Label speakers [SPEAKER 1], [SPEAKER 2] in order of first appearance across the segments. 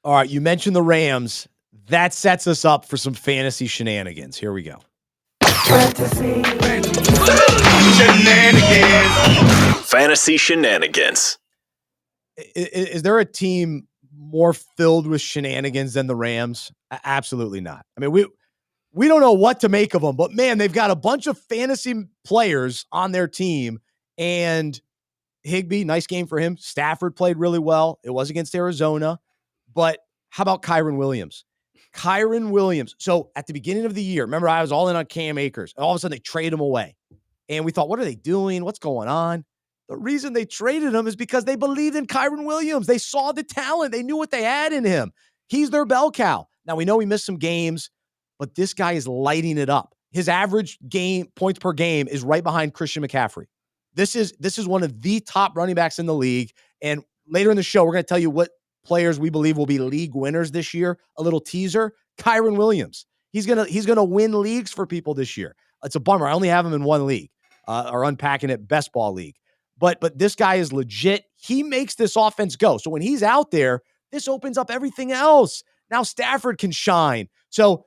[SPEAKER 1] All right, you mentioned the Rams. That sets us up for some fantasy shenanigans. Here we go.
[SPEAKER 2] Fantasy shenanigans.
[SPEAKER 1] Is there a team more filled with shenanigans than the Rams? Absolutely not. I mean, we don't know what to make of them, but man, they've got a bunch of fantasy players on their team. And Higbee, nice game for him. Stafford played really well. It was against Arizona. But how about Kyren Williams? Kyren Williams. So at the beginning of the year, remember I was all in on Cam Akers. And all of a sudden they trade him away. And we thought, what are they doing? What's going on? The reason they traded him is because they believed in Kyren Williams. They saw the talent. They knew what they had in him. He's their bell cow. Now, we know he missed some games, but this guy is lighting it up. His average game points per game is right behind Christian McCaffrey. This is one of the top running backs in the league. And later in the show, we're going to tell you what players we believe will be league winners this year. A little teaser, Kyren Williams. He's gonna win leagues for people this year. It's a bummer. I only have him in one league, or unpacking it best ball league. But this guy is legit. He makes this offense go. So when he's out there, this opens up everything else. Now Stafford can shine. So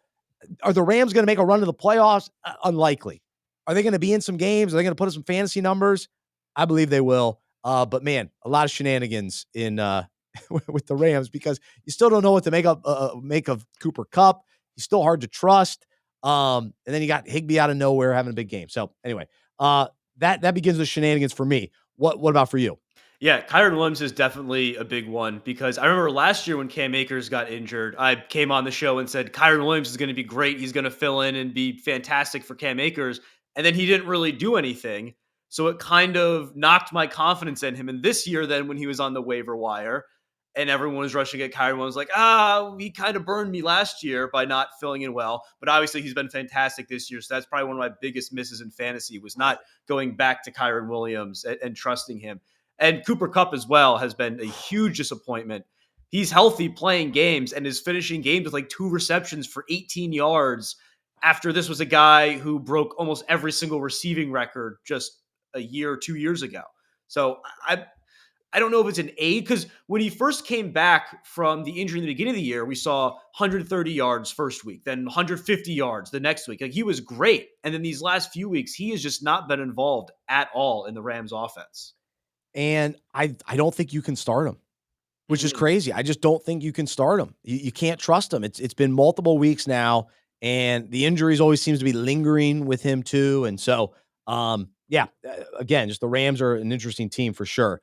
[SPEAKER 1] are the Rams going to make a run to the playoffs? Unlikely. Are they going to be in some games? Are they going to put up some fantasy numbers? I believe they will. But man, a lot of shenanigans in with the Rams because you still don't know what to make of Cooper Kupp. He's still hard to trust. And then you got Higbee out of nowhere having a big game. So anyway, that begins the shenanigans for me. What about for you?
[SPEAKER 3] Yeah, Kyren Williams is definitely a big one because I remember last year when Cam Akers got injured, I came on the show and said Kyren Williams is going to be great. He's going to fill in and be fantastic for Cam Akers. And then he didn't really do anything. So it kind of knocked my confidence in him. And this year, then when he was on the waiver wire and everyone was rushing at Kyren Williams, like, he kind of burned me last year by not filling in well. But obviously he's been fantastic this year. So that's probably one of my biggest misses in fantasy was not going back to Kyren Williams and trusting him. And Cooper Kupp as well has been a huge disappointment. He's healthy playing games and is finishing games with like 2 receptions for 18 yards after this was a guy who broke almost every single receiving record just a year or 2 years ago. So I don't know if it's an A because when he first came back from the injury in the beginning of the year, we saw 130 yards first week, then 150 yards the next week. Like he was great. And then these last few weeks, he has just not been involved at all in the Rams offense.
[SPEAKER 1] And I don't think you can start him, which is crazy. I just don't think you can start him. You can't trust him. It's been multiple weeks now, and the injuries always seems to be lingering with him too. And so, again, just the Rams are an interesting team for sure.